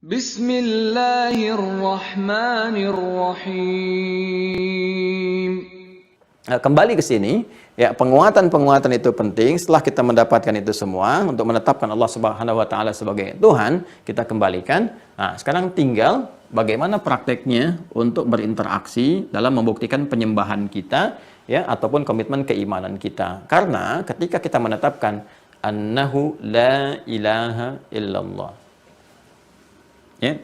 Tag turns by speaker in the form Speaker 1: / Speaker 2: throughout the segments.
Speaker 1: Bismillahirrahmanirrahim.
Speaker 2: Kembali ke sini, ya, penguatan-penguatan itu penting. Setelah kita mendapatkan itu semua untuk menetapkan Allah Subhanahu wa taala sebagai Tuhan, kita kembalikan. Nah, sekarang tinggal bagaimana prakteknya untuk berinteraksi dalam membuktikan penyembahan kita, ya, ataupun komitmen keimanan kita. Karena ketika kita menetapkan annahu la ilaha illallah, ya,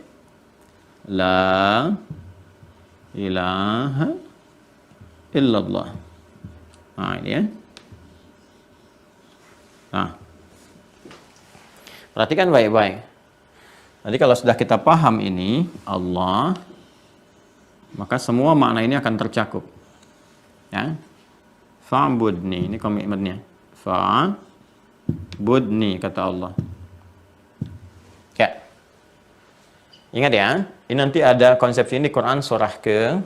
Speaker 2: la ilaha illallah. Nah, ini ya. Nah, perhatikan baik-baik. Nanti kalau sudah kita paham ini Allah, maka semua makna ini akan tercakup. Ya. Fa'budni, ini komitmennya. Fa'budni, kata Allah. Ya. Ingat ya, ini nanti ada konsepsi ini di Quran surah ke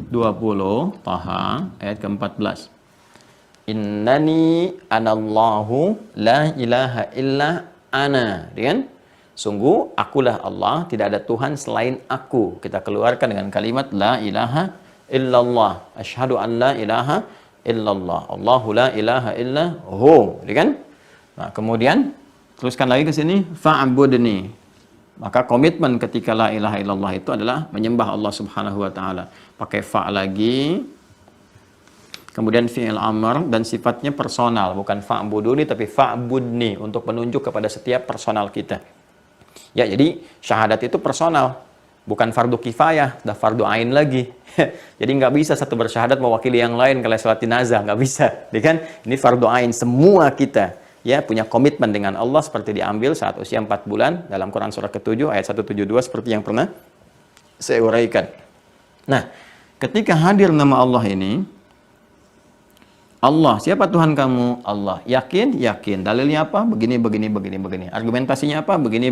Speaker 2: 20 Taha ayat ke-14. Innani anallahu la ilaha illa ana. Kan? Sungguh akulah Allah, tidak ada Tuhan selain aku. Kita keluarkan dengan kalimat la ilaha illallah. Asyhadu an la ilaha illallah. Allahu la ilaha illa hu. Kan? Nah, kemudian teruskan lagi ke sini fa'budni. Maka komitmen ketika la ilaha illallah itu adalah menyembah Allah Subhanahu wa taala. Pakai fa lagi. Kemudian fi'il amr dan sifatnya personal, bukan fa'buduni tapi fa'budni untuk menunjuk kepada setiap personal kita. Ya, jadi syahadat itu personal, bukan fardu kifayah, dah fardu ain lagi. Jadi nggak bisa satu bersyahadat mewakili yang lain kalau salat jenazah, nggak bisa. Kan? Ini fardu ain semua kita. Ya, punya komitmen dengan Allah seperti diambil saat usia 4 bulan dalam Quran surah ke-7 ayat 172 seperti yang pernah saya uraikan. Nah, ketika hadir nama Allah ini, Allah, siapa Tuhan kamu? Allah. Yakin? Yakin. Dalilnya apa? Begini. Argumentasinya apa? Begini.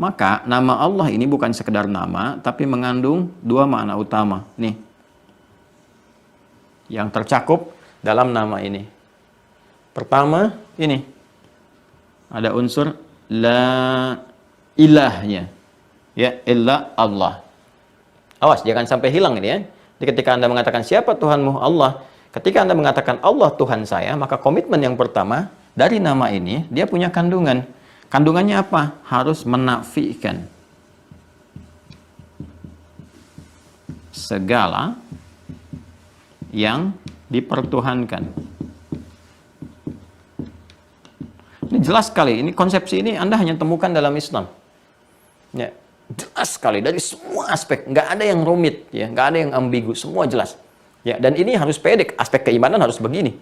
Speaker 2: Maka nama Allah ini bukan sekedar nama, tapi mengandung dua makna utama. Nih, yang tercakup dalam nama ini. Pertama, ini ada unsur la ilahnya, ya, illa Allah. Awas, jangan sampai hilang ini ya. Jadi ketika Anda mengatakan siapa Tuhanmu? Allah. Ketika Anda mengatakan Allah Tuhan saya, maka komitmen yang pertama dari nama ini dia punya kandungan. Kandungannya apa? Harus menafikan segala yang dipertuhankan. Ini jelas sekali, ini konsepsi ini Anda hanya temukan dalam Islam. Ya, jelas sekali dari semua aspek, nggak ada yang rumit, ya, nggak ada yang ambigu, semua jelas. Ya, dan ini harus pede, aspek keimanan harus begini.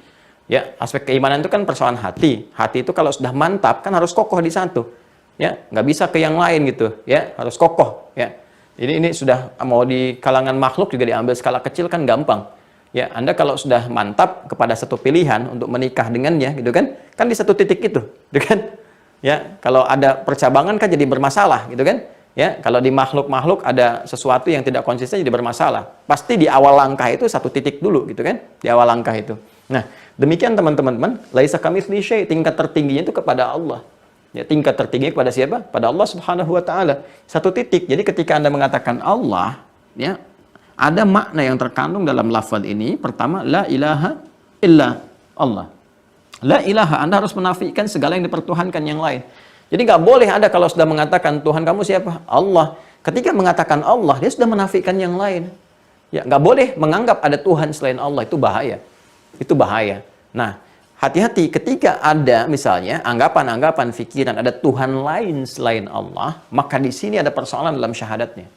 Speaker 2: Ya, aspek keimanan itu kan persoalan hati. Hati itu kalau sudah mantap kan harus kokoh di satu. Ya, nggak bisa ke yang lain gitu. Ya, harus kokoh. Ya, ini sudah mau di kalangan makhluk juga diambil skala kecil kan gampang. Ya, Anda kalau sudah mantap kepada satu pilihan untuk menikah dengannya, gitu kan di satu titik itu, gitu kan? Ya, kalau ada percabangan kan jadi bermasalah, gitu kan? Ya, kalau di makhluk-makhluk ada sesuatu yang tidak konsisten jadi bermasalah. Pasti di awal langkah itu satu titik dulu, gitu kan? Di awal langkah itu. Nah, demikian teman-teman, laisa kamitslihi syai', tingkat tertingginya itu kepada Allah. Ya, tingkat tertinggi kepada siapa? Pada Allah Subhanahu wa taala. Satu titik. Jadi ketika Anda mengatakan Allah, ya, ada makna yang terkandung dalam lafaz ini. Pertama, la ilaha illa Allah. La ilaha, Anda harus menafikan segala yang dipertuhankan yang lain. Jadi nggak boleh Anda kalau sudah mengatakan Tuhan kamu siapa? Allah. Ketika mengatakan Allah, dia sudah menafikan yang lain. Ya, nggak boleh menganggap ada Tuhan selain Allah, itu bahaya. Itu bahaya. Nah, hati-hati ketika ada misalnya anggapan-anggapan pikiran ada Tuhan lain selain Allah, maka di sini ada persoalan dalam syahadatnya.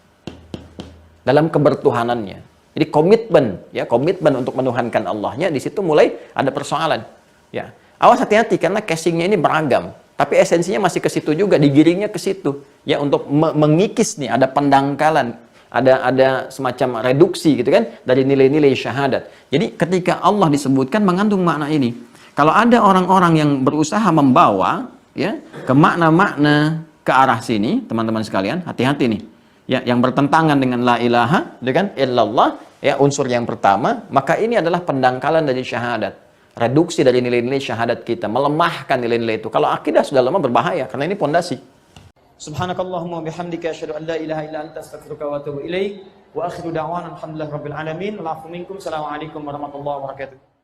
Speaker 2: Dalam kebertuhanannya. Jadi komitmen, ya, komitmen untuk menuhankan Allahnya di situ mulai ada persoalan. Ya, awas hati-hati karena casingnya ini beragam, tapi esensinya masih ke situ juga, digiringnya ke situ. Ya, untuk mengikis nih ada pendangkalan, ada semacam reduksi gitu kan dari nilai-nilai syahadat. Jadi ketika Allah disebutkan mengandung makna ini. Kalau ada orang-orang yang berusaha membawa, ya, ke makna-makna ke arah sini, teman-teman sekalian, hati-hati nih. Ya, yang bertentangan dengan la ilaha, dengan illallah, ya, unsur yang pertama, maka ini adalah pendangkalan dari syahadat. reduksi dari nilai-nilai syahadat kita, melemahkan nilai-nilai itu. Kalau akidah sudah lama berbahaya, karena ini pondasi. Subhanakallahumma bihamdika asyhadu an la ilaha illa anta astaghfiruka wa atubu ilaik. Wa akhiru da'wana alhamdulillahi rabbil alamin. Wa afu minkum. Assalamualaikum warahmatullahi wabarakatuh.